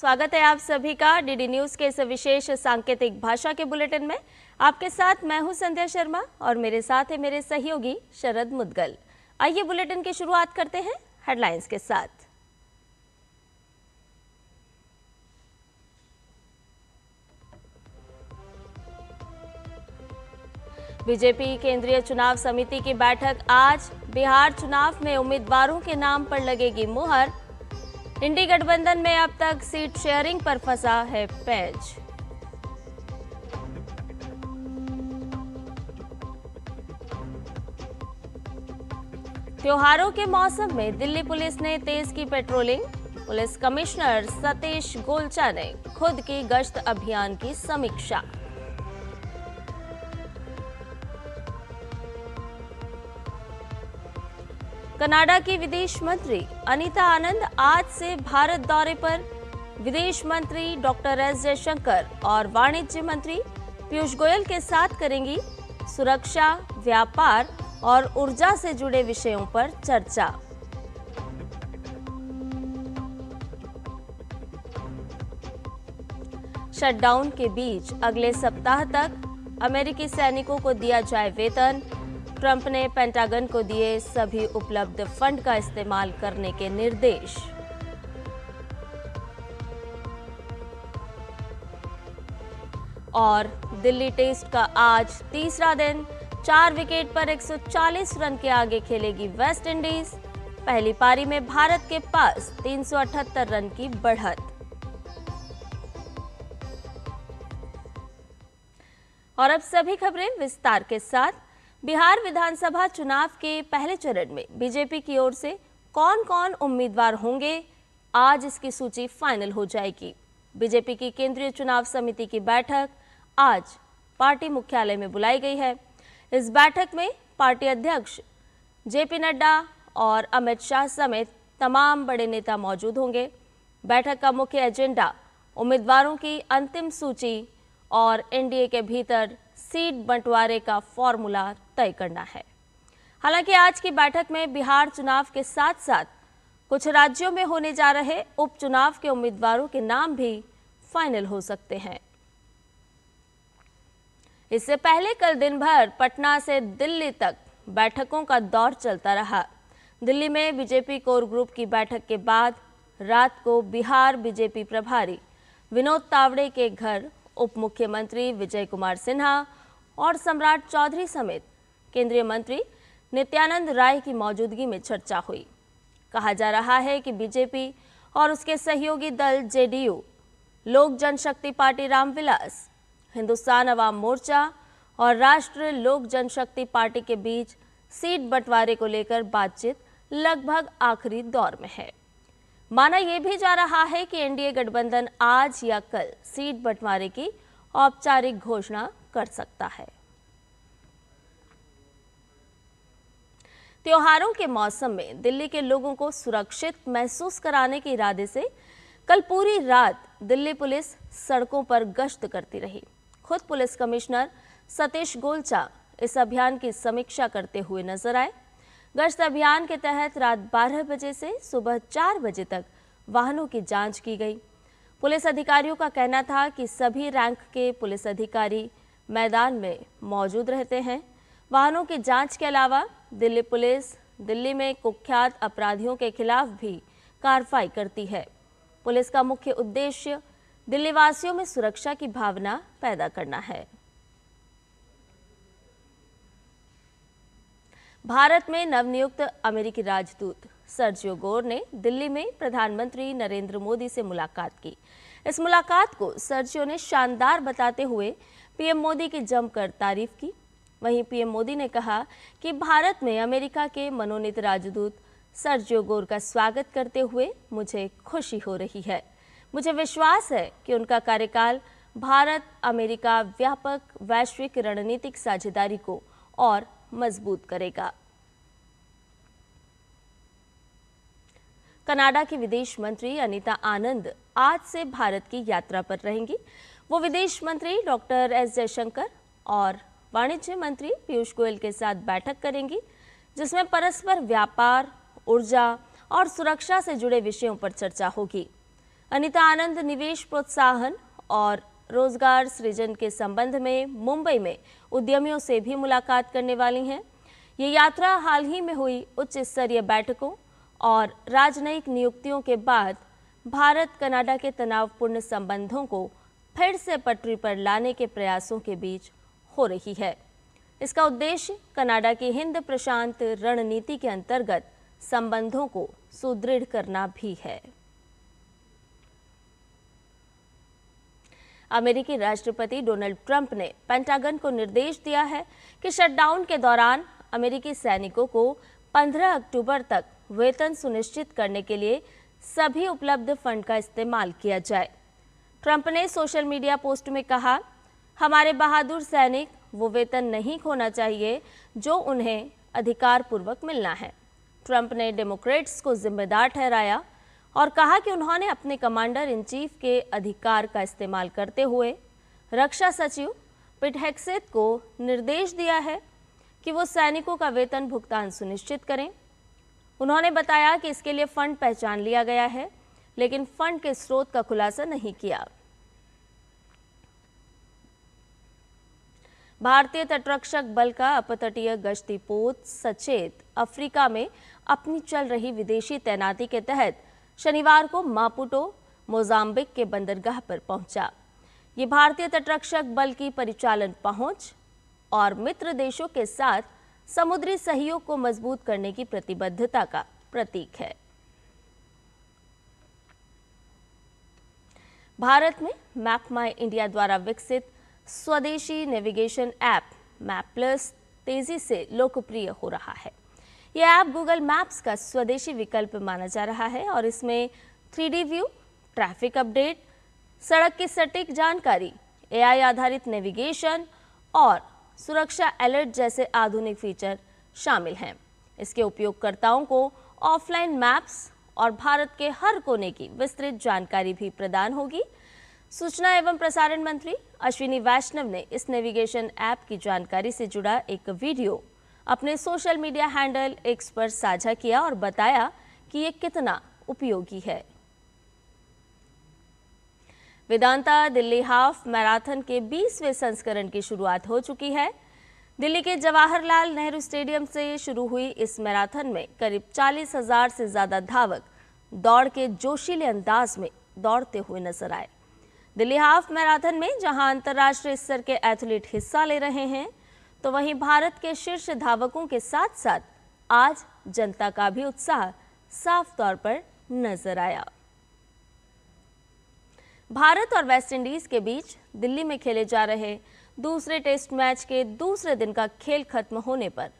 स्वागत है आप सभी का डीडी न्यूज के इस विशेष सांकेतिक भाषा के बुलेटिन में। आपके साथ मैं हूं संध्या शर्मा और मेरे साथ है मेरे सहयोगी शरद मुदगल। आइए बुलेटिन की शुरुआत करते हैं हेडलाइंस के साथ। बीजेपी केंद्रीय चुनाव समिति की बैठक आज। बिहार चुनाव में उम्मीदवारों के नाम पर लगेगी मुहर। इंडी गठबंधन में अब तक सीट शेयरिंग पर फंसा है पेंच। त्योहारों के मौसम में दिल्ली पुलिस ने तेज की patrolling. Police commissioner Satish Golcha ने खुद की गश्त अभियान की समीक्षा। कनाडा की विदेश मंत्री अनीता आनंद आज से भारत दौरे पर। विदेश मंत्री डॉक्टर एस जयशंकर और वाणिज्य मंत्री पीयूष गोयल के साथ करेंगी सुरक्षा, व्यापार और ऊर्जा से जुड़े विषयों पर चर्चा। शटडाउन के बीच अगले सप्ताह तक अमेरिकी सैनिकों को दिया जाए वेतन। ट्रंप ने पेंटागन को दिए सभी उपलब्ध फंड का इस्तेमाल करने के निर्देश। और दिल्ली टेस्ट का आज तीसरा दिन। 4 विकेट पर 140 रन के आगे खेलेगी वेस्ट इंडीज। पहली पारी में भारत के पास 378 रन की बढ़त। और अब सभी खबरें विस्तार के साथ। बिहार विधानसभा चुनाव के पहले चरण में बीजेपी की ओर से कौन कौन उम्मीदवार होंगे, आज इसकी सूची फाइनल हो जाएगी। बीजेपी की केंद्रीय चुनाव समिति की बैठक आज पार्टी मुख्यालय में बुलाई गई है। इस बैठक में पार्टी अध्यक्ष जेपी नड्डा और अमित शाह समेत तमाम बड़े नेता मौजूद होंगे। बैठक का मुख्य एजेंडा उम्मीदवारों की अंतिम सूची और एनडीए के भीतर सीट बंटवारे का फॉर्मूला तय करना है। हालांकि आज की बैठक में बिहार चुनाव के साथ साथ कुछ राज्यों में होने जा रहे उपचुनाव के उम्मीदवारों के नाम भी फाइनल हो सकते हैं। इससे पहले कल दिन भर पटना से दिल्ली तक बैठकों का दौर चलता रहा। दिल्ली में बीजेपी कोर ग्रुप की बैठक के बाद रात को बिहार बीजेपी प्रभारी विनोद तावड़े के घर उप मुख्यमंत्री विजय कुमार सिन्हा और सम्राट चौधरी समेत केंद्रीय मंत्री नित्यानंद राय की मौजूदगी में चर्चा हुई। कहा जा रहा है कि बीजेपी और उसके सहयोगी दल जेडीयू, लोक जनशक्ति पार्टी रामविलास, हिंदुस्तान अवाम मोर्चा और राष्ट्र लोक जनशक्ति पार्टी के बीच सीट बंटवारे को लेकर बातचीत लगभग आखिरी दौर में है। माना यह भी जा रहा है कि एनडीए गठबंधन आज या कल सीट बंटवारे की औपचारिक घोषणा कर सकता है। त्योहारों के मौसम में दिल्ली के लोगों को सुरक्षित महसूस कराने के इरादे से कल पूरी रात दिल्ली पुलिस सड़कों पर गश्त करती रही। खुद पुलिस कमिश्नर सतीश गोलचा इस अभियान की समीक्षा करते हुए नजर आए। गश्त अभियान के तहत रात 12 बजे से सुबह 4 बजे तक वाहनों की जांच की गई। पुलिस अधिकारियों का कहना था कि सभी रैंक के पुलिस अधिकारी मैदान में मौजूद रहते हैं। वाहनों की जांच के अलावा दिल्ली पुलिस दिल्ली में कुख्यात अपराधियों के खिलाफ भी कार्रवाई करती है। पुलिस का मुख्य उद्देश्य दिल्ली वासियों में सुरक्षा की भावना पैदा करना है। भारत में नवनियुक्त अमेरिकी राजदूत सर्जियो गोर ने दिल्ली में प्रधानमंत्री नरेंद्र मोदी से मुलाकात की। इस मुलाकात को सर्जियो ने शानदार बताते हुए पीएम मोदी की जमकर तारीफ की। वहीं पीएम मोदी ने कहा कि भारत में अमेरिका के मनोनीत राजदूत सर्जियो गोर का स्वागत करते हुए मुझे खुशी हो रही है। मुझे विश्वास है कि उनका कार्यकाल भारत अमेरिका व्यापक वैश्विक रणनीतिक साझेदारी को और मजबूत करेगा। कनाडा की विदेश मंत्री अनीता आनंद आज से भारत की यात्रा पर रहेंगी। वो विदेश मंत्री डॉक्टर एस जयशंकर और वाणिज्य मंत्री पीयूष गोयल के साथ बैठक करेंगी, जिसमें परस्पर व्यापार, ऊर्जा और सुरक्षा से जुड़े विषयों पर चर्चा होगी। अनीता आनंद निवेश प्रोत्साहन और रोजगार सृजन के संबंध में मुंबई में उद्यमियों से भी मुलाकात करने वाली हैं। ये यात्रा हाल ही में हुई उच्च स्तरीय बैठकों और राजनयिक नियुक्तियों के बाद भारत कनाडा के तनावपूर्ण संबंधों को फिर से पटरी पर लाने के प्रयासों के बीच हो रही है। इसका उद्देश्य कनाडा की हिंद प्रशांत रणनीति के अंतर्गत संबंधों को सुदृढ़ करना भी है। अमेरिकी राष्ट्रपति डोनाल्ड ट्रंप ने पेंटागन को निर्देश दिया है कि शटडाउन के दौरान अमेरिकी सैनिकों को 15 अक्टूबर तक वेतन सुनिश्चित करने के लिए सभी उपलब्ध फंड का इस्तेमाल किया जाए। ट्रंप ने सोशल मीडिया पोस्ट में कहा, हमारे बहादुर सैनिक वो वेतन नहीं खोना चाहिए जो उन्हें अधिकारपूर्वक मिलना है। ट्रंप ने डेमोक्रेट्स को जिम्मेदार ठहराया और कहा कि उन्होंने अपने कमांडर इन चीफ के अधिकार का इस्तेमाल करते हुए रक्षा सचिव पिट हेग्सेथ को निर्देश दिया है कि वो सैनिकों का वेतन भुगतान सुनिश्चित करें। उन्होंने बताया कि इसके लिए फंड पहचान लिया गया है, लेकिन फंड के स्रोत का खुलासा नहीं किया। भारतीय तटरक्षक बल का अपतटीय गश्ती पोत सचेत अफ्रीका में अपनी चल रही विदेशी तैनाती के तहत शनिवार को मापुटो मोजाम्बिक के बंदरगाह पर पहुंचा। ये भारतीय तटरक्षक बल की परिचालन पहुंच और मित्र देशों के साथ समुद्री सहयोग को मजबूत करने की प्रतिबद्धता का प्रतीक है। भारत में मैप माई इंडिया द्वारा विकसित स्वदेशी नेविगेशन ऐप मैप प्लस तेजी से लोकप्रिय हो रहा है। यह ऐप गूगल मैप्स का स्वदेशी विकल्प माना जा रहा है और इसमें 3D व्यू, ट्रैफिक अपडेट, सड़क की सटीक जानकारी, AI आधारित नेविगेशन और सुरक्षा अलर्ट जैसे आधुनिक फीचर शामिल हैं। इसके उपयोगकर्ताओं को ऑफलाइन मैप्स और भारत के हर कोने की विस्तृत जानकारी भी प्रदान होगी। सूचना एवं प्रसारण मंत्री अश्विनी वैष्णव ने इस नेविगेशन ऐप की जानकारी से जुड़ा एक वीडियो अपने सोशल मीडिया हैंडल एक्स पर साझा किया और बताया कि ये कितना उपयोगी है। वेदांता दिल्ली हाफ मैराथन के 20वें संस्करण की शुरुआत हो चुकी है। दिल्ली के जवाहरलाल नेहरू स्टेडियम से शुरू हुई इस मैराथन में करीब 40,000 से ज्यादा धावक दौड़ के जोशीले अंदाज में दौड़ते हुए नजर आए। दिल्ली हाफ मैराथन में जहां अंतर्राष्ट्रीय स्तर के एथलीट हिस्सा ले रहे हैं, तो वहीं भारत के शीर्ष धावकों के साथ साथ आज जनता का भी उत्साह साफ तौर पर नजर आया। भारत और वेस्टइंडीज के बीच दिल्ली में खेले जा रहे दूसरे टेस्ट मैच के दूसरे दिन का खेल खत्म होने पर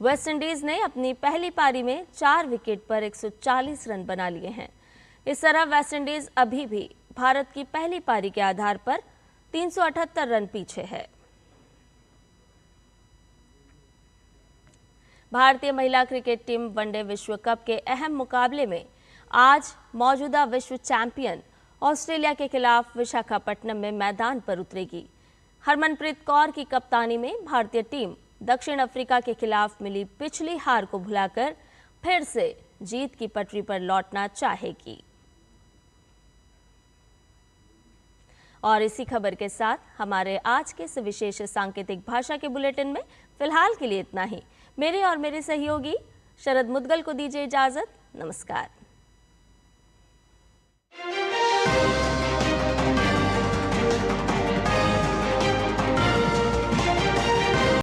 वेस्टइंडीज ने अपनी पहली पारी में 4 विकेट पर 140 रन बना लिए हैं। इस तरह वेस्टइंडीज अभी भी भारत की पहली पारी के आधार पर 378 रन पीछे है। भारतीय महिला क्रिकेट टीम वनडे विश्व कप के अहम मुकाबले में आज मौजूदा विश्व चैंपियन ऑस्ट्रेलिया के खिलाफ विशाखापट्टनम में मैदान पर उतरेगी। हरमनप्रीत कौर की कप्तानी में भारतीय टीम दक्षिण अफ्रीका के खिलाफ मिली पिछली हार को भुलाकर फिर से जीत की पटरी पर लौटना चाहेगी। और इसी खबर के साथ हमारे आज के इस विशेष सांकेतिक भाषा के बुलेटिन में फिलहाल के लिए इतना ही। मेरे और मेरे सहयोगी शरद मुदगल को दीजिए इजाजत। नमस्कार।